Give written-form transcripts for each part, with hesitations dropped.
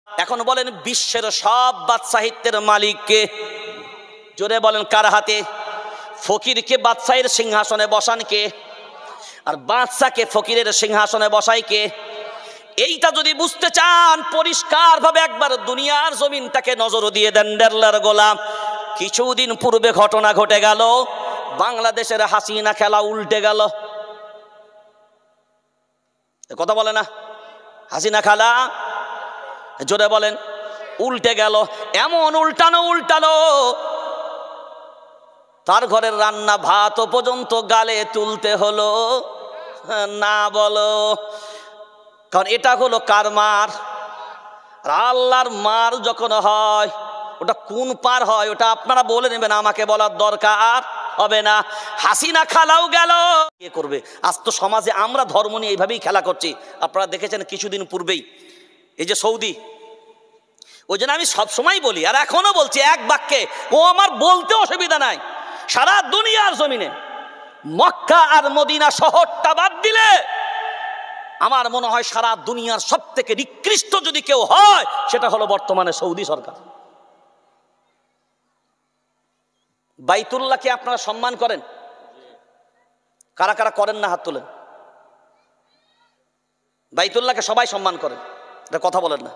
এখন বলেন বিশ্বের সব বাদশাহিত্যের মালিককে? জোরে বলেন কার হাতে? ফকিরকে বাদশাহের সিংহাসনে বসান কে? আর বাদশাকে ফকিরের সিংহাসনে বসায় কে? এইটা যদি বুঝতে চান পরিষ্কার ভাবে একবার দুনিয়ার জমিনটাকে নজর দিয়ে দেন। দেড়লার গোলাম, কিছুদিন পূর্বে ঘটনা ঘটে গেল, বাংলাদেশের হাসিনা খেলা উল্টে গেল। কথা বলে না? হাসিনা খেলা জোরে বলেন উল্টে গেল। এমন উল্টানো তার ঘরের রান্না ভাত পর্যন্ত গালে তুলতে হলো না বলো। কারণ এটা হলো কার মার? আল্লাহর মার যখন হয় ওটা কোন পার হয় ওটা আপনারা বলে নেবেন, আমাকে বলার দরকার হবে না। হাসিনা খালাও গেল, কে করবে? আজ তো সমাজে আমরা ধর্ম নিয়ে এইভাবেই খেলা করছি। আপনারা দেখেছেন কিছুদিন পূর্বেই এই যে সৌদি, ওই জন্য আমি সবসময় বলি আর এখনো বলছি এক বাক্যে, ও আমার বলতে অসুবিধা নাই, সারা দুনিয়ার জমিনে মক্কা আর মদিনা শহরটা বাদ দিলে আমার মনে হয় সারা দুনিয়ার সব থেকে নিকৃষ্ট যদি কেউ হয় সেটা হলো বর্তমানে সৌদি সরকার। বাইতুল্লাহকে আপনারা সম্মান করেন? কারা কারা করেন না হাত তোলেন। বাইতুল্লাহকে সবাই সম্মান করেন, এটা কথা বলেন না।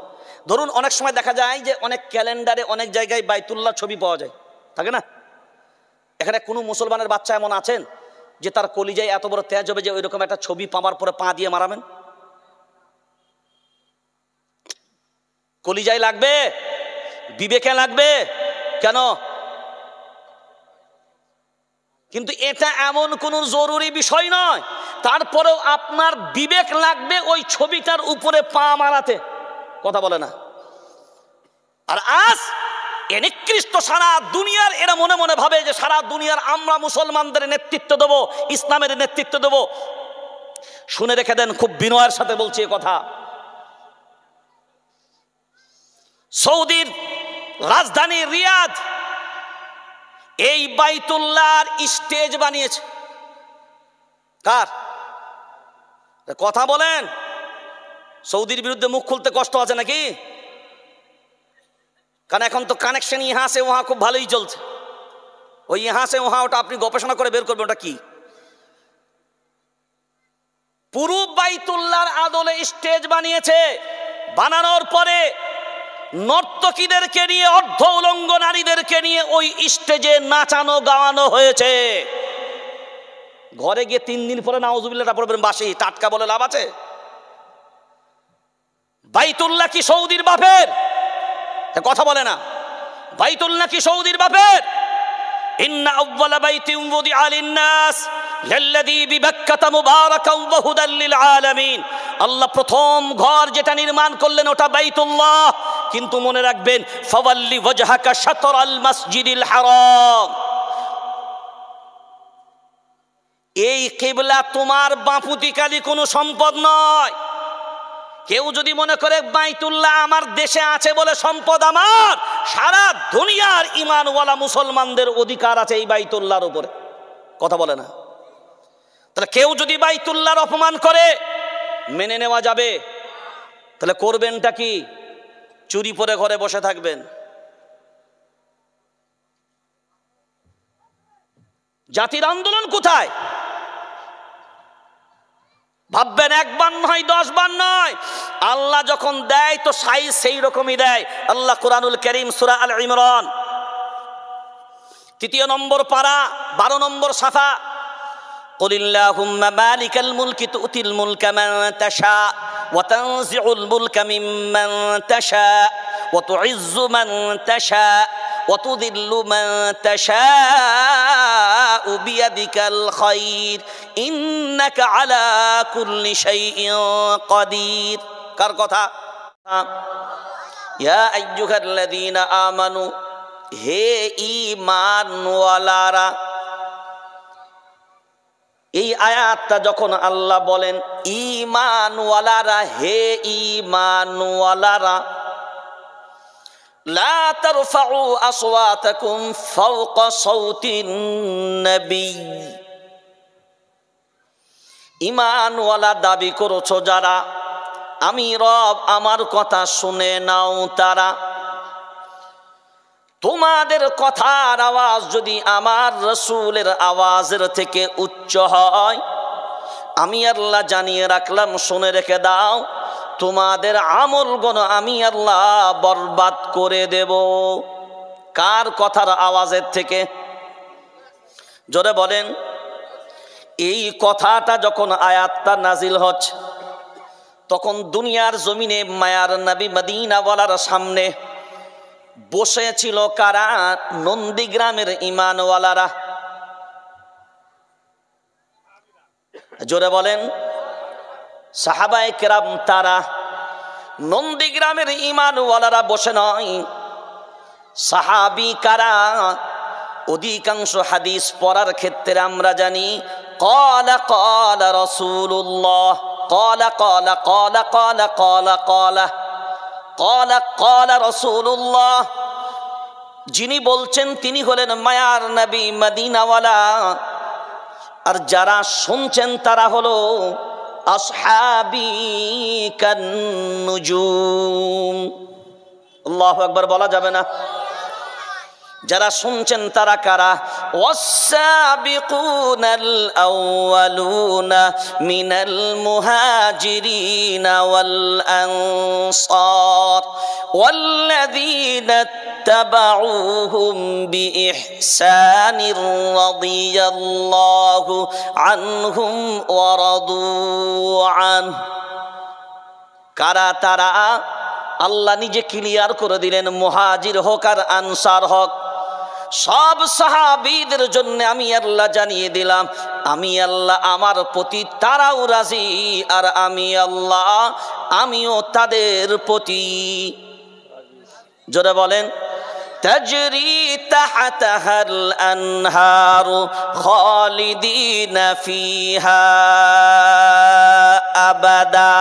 ধরুন অনেক সময় দেখা যায় যে অনেক ক্যালেন্ডারে অনেক জায়গায় বাইতুল্লাহ ছবি পাওয়া যায়, থাকে না? এখানে কোনো মুসলমানের বাচ্চা এমন আছেন যে তার কলিজায় এত বড় তেজ হবে যে ওইরকম একটা ছবি পাওয়ার পরে পা দিয়ে মারাবেন? কলিজায় লাগবে, বিবেকে লাগবে কেন? কিন্তু এটা এমন কোন জরুরি বিষয় নয়, তারপরেও আপনার বিবেক লাগবে ওই ছবিটার উপরে পা মারাতে। কথা বলে না? আর আজ নিকৃষ্ট সারা দুনিয়ার এরা মনে মনে ভাবে যে সারা দুনিয়ার আমরা মুসলমানদের নেতৃত্ব দেবো, ইসলামের নেতৃত্ব দেবো। শুনে রেখে দেন, খুব বিনয়ের সাথে বলছি এ কথা। সৌদির রাজধানী রিয়াদ এই বাইতুল্লাহর স্টেজ বানিয়েছে। কার? কথা বলেন। সৌদির বিরুদ্ধে মুখ খুলতে কষ্ট আছে নাকি? কারণ এখন তো কানেকশন ইহা সে ওহা খুব ভালোই চলছে। ওই ইহা সে ওহা ওটা আপনি গবেষণা করে বের করবেন ওটা কি। পুরো বাইতুল্লাহর আদলে স্টেজ বানিয়েছে। বানানোর পরে নর্তকীদেরকে নিয়ে, অর্ধ উলঙ্গ নারীদেরকে নিয়ে ওই স্টেজে নাচানো গাওয়ানো হয়েছে। ঘরে গিয়ে 3 দিন পরে নাউজুবিল্লাহটা পড়বেন বাসি, টাটকা বলে লাভ আছে? বাইতুল্লাহ কি সৌদির বাপের? কথা বলে না। বাইতুল্লাহ কি সৌদির বাপের? ইন্না আউওয়ালা বাইতিন ওয়াদিআ লিন-নাস লাল্লাযী বিবাক্কাতা মুবারাকান ওয়া হুদাল লিল আলামিন। আল্লাহ প্রথম ঘর যেটা নির্মাণ করলেন ওটা বাইতুল্লাহ। কিন্তু মনে রাখবেন, ফাওয়াল্লি ওয়াজহাকা শাতরাল মাসজিদিল হারাম। এই কিবলা তোমার বাপুতিকালী কোনো সম্পদ নয়। কেউ যদি মনে করে বাইতুল্লাহ আমার দেশে আছে বলে সম্পদ আমার, সারা দুনিয়ার ঈমানওয়ালা মুসলমানদের অধিকার আছে এই বাইতুল্লাহর উপরে। কথা বলে না? তাহলে কেউ যদি বাইতুল্লাহর অপমান করে মেনে নেওয়া যাবে? তাহলে করবেনটা কি? চুরি পরে ঘরে বসে থাকবেন। জাতির আন্দোলন কোথায়? ভাববেন 1 বার নয় 10 বার নয়, আল্লাহ যখন দেয় তো সাইজ সেই রকমই দেয়। আল্লাহ কুরআনুল কারীম সূরা আল ইমরান 3 নম্বর পারা 12 নম্বর সাফা, কুলিল্লাহুম্মা মালিকাল মুলকি তুতিল মুলকা মান তাশা ওয়া তানজিউল মুলকা মিম্মান তাশা ওয়া তুইজ্জু মান তাশা ওয়া তুযিল্লু মান তাশা বিয়াদিকাল খায়র ইন্নাকা আলা কুল্লি শাইইন কাদির। কার কথা? ইয়া আইয়ুহাল্লাযীনা আমানু, হে ঈমানওয়ালারা। এই আয়াতটা যখন আল্লাহ বলেন ঈমানওয়ালারা, হে ঈমানওয়ালারা, লা তারফাউ আসওয়াতাকুম ফাওকা সাওতিন নবী। ঈমানওয়ালা দাবি করছো যারা, আমি রব আমার কথা শুনে নাও তারা। তোমাদের কথার আওয়াজ যদি আমার রসুলের আওয়াজের থেকে উচ্চ হয়, আমি আল্লাহ জানিয়ে রাখলাম, শুনে রেখে দাও, তোমাদের আমলগুলো আমি আল্লাহ বরবাদ করে দেব। কার কথার আওয়াজের থেকে? জোরে বলেন। এই কথাটা যখন আয়াতটা নাজিল হচ্ছে, তখন দুনিয়ার জমিনে মায়ার নবী মদিনাওয়ালার সামনে বসেছিল কারা? নন্দীগ্রামের ঈমানওয়ালারা। জোরে বলেন। সাহাবায়ে কেরাম তারা। নন্দীগ্রামের ঈমানওয়ালারা বসে নয়। সাহাবী কারা? অধিকাংশ হাদিস পড়ার ক্ষেত্রে আমরা জানি ক্বালা ক্বালা রাসূলুল্লাহ, ক্বালা ক্বালা ক্বালা ক্বালা ক্বালা ক্বালা ক্বালা ক্বালা রাসূলুল্লাহ। যিনি বলছেন তিনি হলেন মায়ার নবী মদিনাওয়ালা, আর যারা শুনছেন তারা হলো আসহাবী কান নুজুম। আল্লাহু আকবার বলা যাবে না? যারা শুনছেন তারা কারা? ওয়াস-সাবিকুনাল আউয়ালুনা মিনাল মুহাজিরিনা ওয়াল আনসার ওয়াল্লাযীনা ইত্তাবাউহুম বিইহসানির রাদিয়াল্লাহু আনহুম ওয়া রাদু আনহু। কারা তারা? আল্লাহ নিজে ক্লিয়ার করে দিলেন, মুহাজির হোক আর আনসার হোক, সব সাহাবীদের জন্য আমি আল্লাহ জানিয়ে দিলাম, আমি আল্লাহ আমার প্রতি তারাও রাজি, আর আমি আল্লাহ আমিও তাদের প্রতি। জোরে বলেন। তাজরি তাহতাহাল আনহারু খালিদিনা ফিহা আবাদা।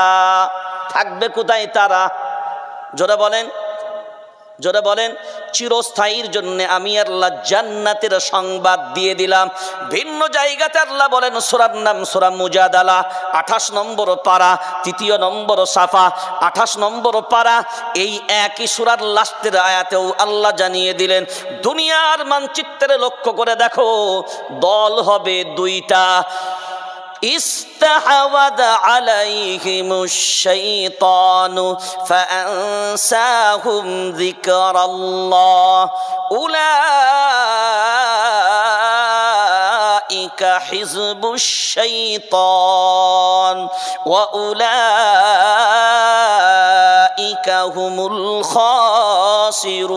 থাকবে কোথায় তারা? জোরে বলেন, জোরে বলেন। চিরস্থায়ীর জন্য আমি আল্লাহ জান্নাতের সংবাদ দিয়ে দিলাম। ভিন্ন জায়গাতে আল্লাহ বলেন, সূরার নাম সূরা মুজাদালা, 28 নম্বর পারা, 3 নম্বর সাফা, 28 নম্বর পারা। এই একই সূরার লাস্টের আয়াতেও আল্লাহ জানিয়ে দিলেন, দুনিয়ার মানচিত্রে লক্ষ্য করে দেখো, দল হবে দুইটা। استحوذ عليهم الشيطان فأنساهم ذكر الله أولئك حزب الشيطان وأولئك هم الخاسرون।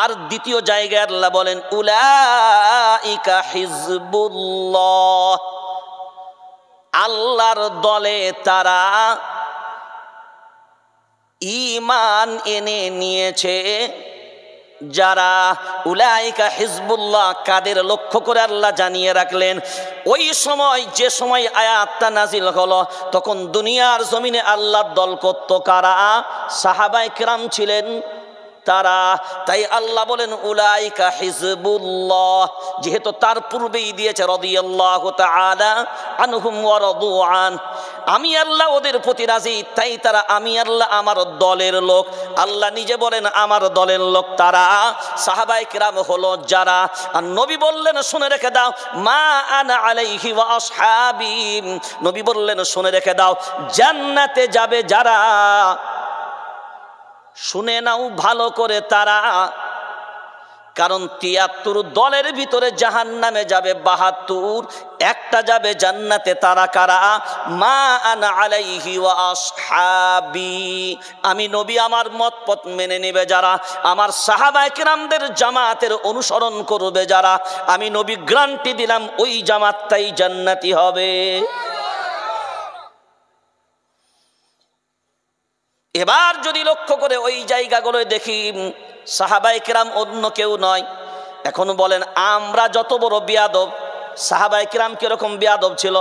আর দ্বিতীয় জায়গায় আল্লাহ বলেন, উলাইকা হিজবুল্লাহ, আল্লাহর দলে তারা ঈমান এনে নিয়েছে যারা। উলাইকা হিজবুল্লাহ কাদের লক্ষ্য করে আল্লাহ জানিয়ে রাখলেন? ওই সময়, যে সময় আয়াতটা নাজিল হলো, তখন দুনিয়ার জমিনে আল্লাহর দল করত কারা? সাহাবায়ে কেরাম ছিলেন তারা। তাই আল্লাহ বলেন উলাইকা হিজবুল্লাহ, যেহেতু তার পূর্বেই দিয়েছে রাদিয়াল্লাহু তাআলা আনহুম ওয়া রাদু আন, আমি আল্লাহ ওদের প্রতি রাজি, তাই তারা আমি আল্লাহ আমার দলের লোক। আল্লাহ নিজে বলেন আমার দলের লোক তারা। সাহাবায়ে কেরাম হলো যারা, আর নবী বললেন শুনে রেখে দাও, মা আনা আলাইহি ওয়া আসহাবি, নবী বললেন শুনে রেখে দাও, জান্নাতে যাবে যারা, শুনে নাও ভালো করে তারা। কারণ 73 দলের ভিতরে জাহান্নামে যাবে 72, একটা যাবে জান্নাতে। তারা কারা? মা আনা আলাইহি ওয়া আসহাবি, আমি নবী আমার মত পথ মেনে নেবে যারা, আমার সাহাবায়ে কেরামদের জামাতের অনুসরণ করবে যারা, আমি নবী গ্যারান্টি দিলাম ওই জামাতটাই জান্নাতি হবে। এবার যদি লক্ষ্য করে ওই জায়গাগুলো দেখি, সাহাবায়ে কেরাম অন্য কেউ নয়। এখন বলেন আমরা যত বড় বিয়াদব, সাহাবায়ে কেরাম কিরকম বিয়াদব ছিল?